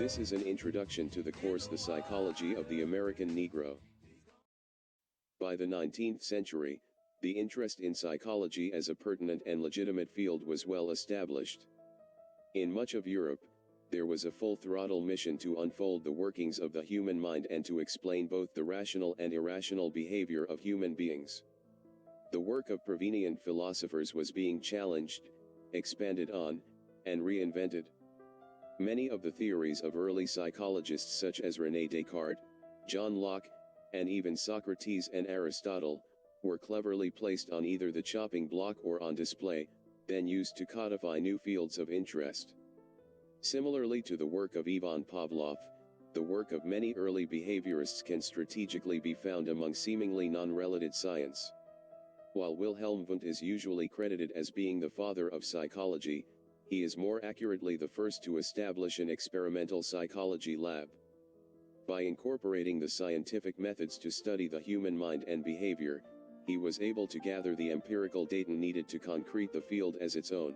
This is an introduction to the course The Psychology of the American Negro. By the 19th century, the interest in psychology as a pertinent and legitimate field was well established. In much of Europe, there was a full-throttle mission to unfold the workings of the human mind and to explain both the rational and irrational behavior of human beings. The work of prevenient philosophers was being challenged, expanded on, and reinvented. Many of the theories of early psychologists such as René Descartes, John Locke, and even Socrates and Aristotle, were cleverly placed on either the chopping block or on display, then used to codify new fields of interest. Similarly to the work of Ivan Pavlov, the work of many early behaviorists can strategically be found among seemingly non-related science. While Wilhelm Wundt is usually credited as being the father of psychology, he is more accurately the first to establish an experimental psychology lab. By incorporating the scientific methods to study the human mind and behavior, he was able to gather the empirical data needed to concrete the field as its own.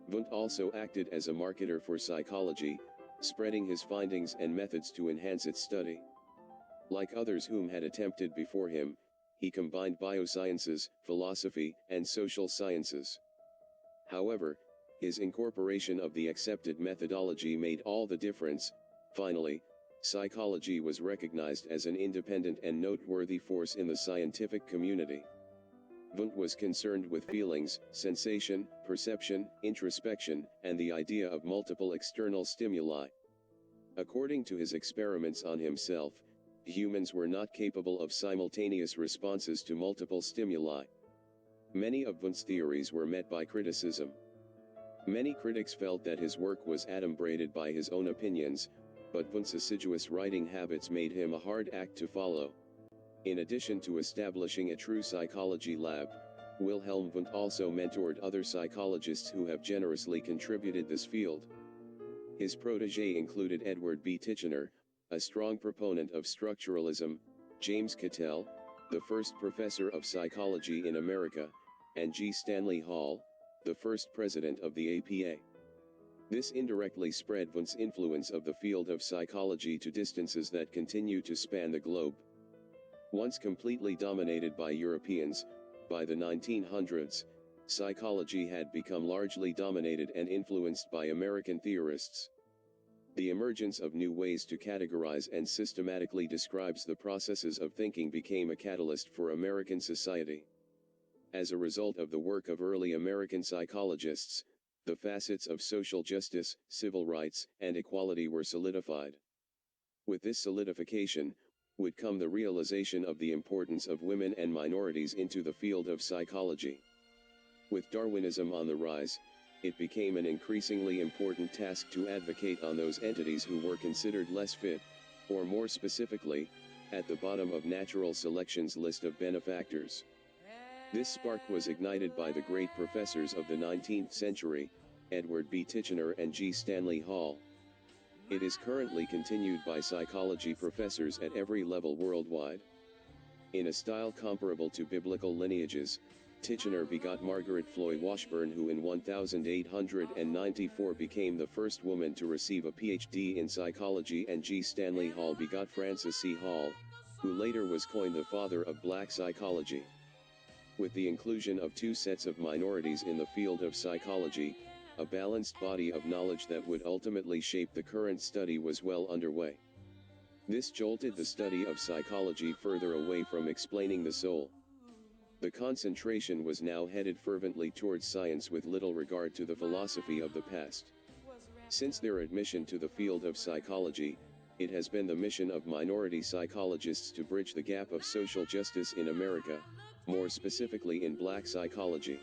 Wundt also acted as a marketer for psychology, spreading his findings and methods to enhance its study. Like others whom had attempted before him, he combined biosciences, philosophy, and social sciences. However, his incorporation of the accepted methodology made all the difference. Finally, psychology was recognized as an independent and noteworthy force in the scientific community. Wundt was concerned with feelings, sensation, perception, introspection, and the idea of multiple external stimuli. According to his experiments on himself, humans were not capable of simultaneous responses to multiple stimuli. Many of Wundt's theories were met by criticism. Many critics felt that his work was adumbrated by his own opinions, but Wundt's assiduous writing habits made him a hard act to follow. In addition to establishing a true psychology lab, Wilhelm Wundt also mentored other psychologists who have generously contributed this field. His protege included Edward B. Titchener, a strong proponent of structuralism, James Cattell, the first professor of psychology in America, and G. Stanley Hall, the first president of the APA. This indirectly spread Wundt's influence of the field of psychology to distances that continue to span the globe. Once completely dominated by Europeans, by the 1900s, psychology had become largely dominated and influenced by American theorists. The emergence of new ways to categorize and systematically describe the processes of thinking became a catalyst for American society. As a result of the work of early American psychologists, the facets of social justice, civil rights, and equality were solidified. With this solidification, would come the realization of the importance of women and minorities into the field of psychology. With Darwinism on the rise, it became an increasingly important task to advocate on those entities who were considered less fit, or more specifically, at the bottom of natural selection's list of benefactors. This spark was ignited by the great professors of the 19th century, Edward B. Titchener and G. Stanley Hall. It is currently continued by psychology professors at every level worldwide. In a style comparable to biblical lineages, Titchener begot Margaret Floy Washburn, who in 1894 became the first woman to receive a PhD in psychology, and G. Stanley Hall begot Francis C. Hall, who later was coined the father of black psychology. With the inclusion of two sets of minorities in the field of psychology, a balanced body of knowledge that would ultimately shape the current study was well underway. This jolted the study of psychology further away from explaining the soul. The concentration was now headed fervently towards science with little regard to the philosophy of the past. Since their admission to the field of psychology, it has been the mission of minority psychologists to bridge the gap of social justice in America, more specifically in black psychology.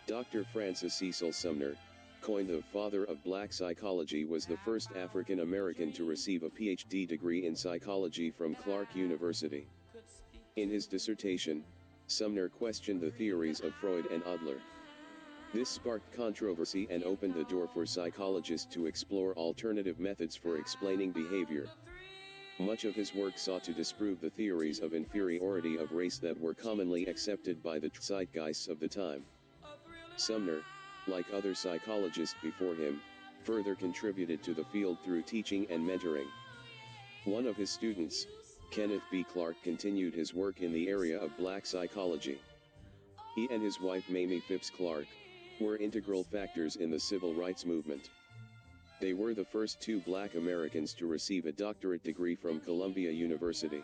Dr. Francis Cecil Sumner, coined the father of black psychology, was the first African American to receive a PhD degree in psychology from Clark University. In his dissertation, Sumner questioned the theories of Freud and Adler. This sparked controversy and opened the door for psychologists to explore alternative methods for explaining behavior. Much of his work sought to disprove the theories of inferiority of race that were commonly accepted by the zeitgeists of the time. Sumner, like other psychologists before him, further contributed to the field through teaching and mentoring. One of his students, Kenneth B. Clark, continued his work in the area of black psychology. He and his wife Mamie Phipps Clark were integral factors in the civil rights movement. They were the first two black Americans to receive a doctorate degree from Columbia University.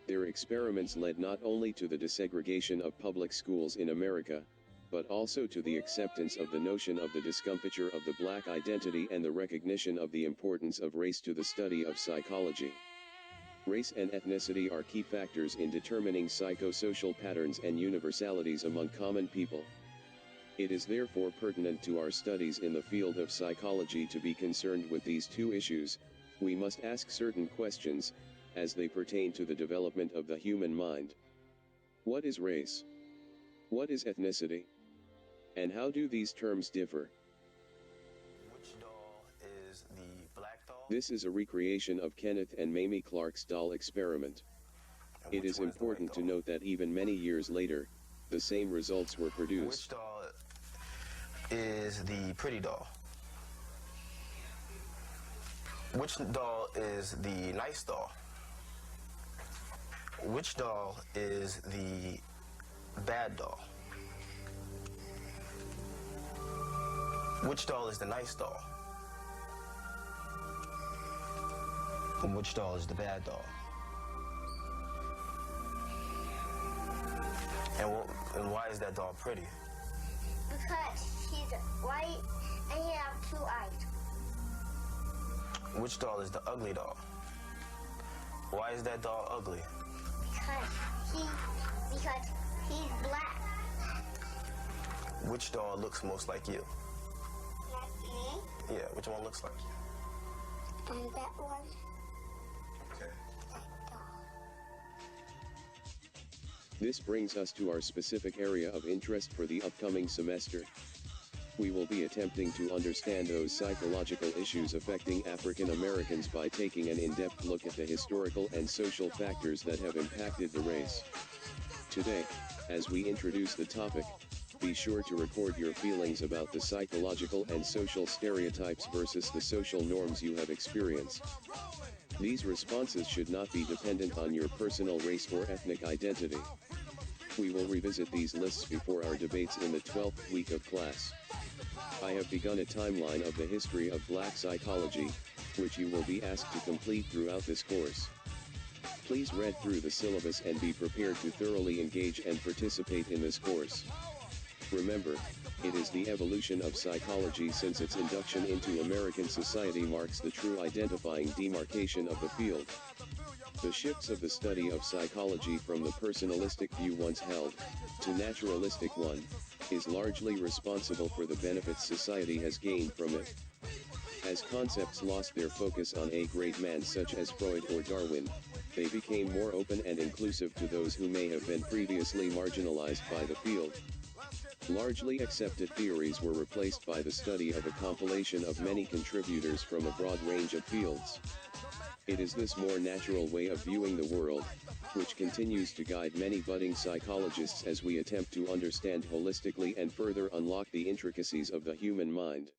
Their experiments led not only to the desegregation of public schools in America, but also to the acceptance of the notion of the discomfiture of the black identity and the recognition of the importance of race to the study of psychology. Race and ethnicity are key factors in determining psychosocial patterns and universalities among common people. It is therefore pertinent to our studies in the field of psychology to be concerned with these two issues. We must ask certain questions, as they pertain to the development of the human mind. What is race? What is ethnicity? And how do these terms differ? Which doll is the black doll? This is a recreation of Kenneth and Mamie Clark's doll experiment. It is important to note that even many years later, the same results were produced. Which doll is the pretty doll? Which doll is the nice doll? Which doll is the bad doll? Which doll is the nice doll? And which doll is the bad doll? And why is that doll pretty? Because he's white and he has two eyes. Which doll is the ugly doll? Why is that doll ugly? Because he's black. Which doll looks most like you? Like me? Yeah, which one looks like you? That one. Okay. That doll. This brings us to our specific area of interest for the upcoming semester. We will be attempting to understand those psychological issues affecting African Americans by taking an in-depth look at the historical and social factors that have impacted the race. Today, as we introduce the topic, be sure to record your feelings about the psychological and social stereotypes versus the social norms you have experienced. These responses should not be dependent on your personal race or ethnic identity. We will revisit these lists before our debates in the 12th week of class. I have begun a timeline of the history of black psychology, which you will be asked to complete throughout this course. Please read through the syllabus and be prepared to thoroughly engage and participate in this course. Remember, it is the evolution of psychology since its induction into American society marks the true identifying demarcation of the field. The shifts of the study of psychology from the personalistic view once held, to naturalistic one, is largely responsible for the benefits society has gained from it. As concepts lost their focus on a great man such as Freud or Darwin, they became more open and inclusive to those who may have been previously marginalized by the field. Largely accepted theories were replaced by the study of a compilation of many contributors from a broad range of fields. It is this more natural way of viewing the world, which continues to guide many budding psychologists as we attempt to understand holistically and further unlock the intricacies of the human mind.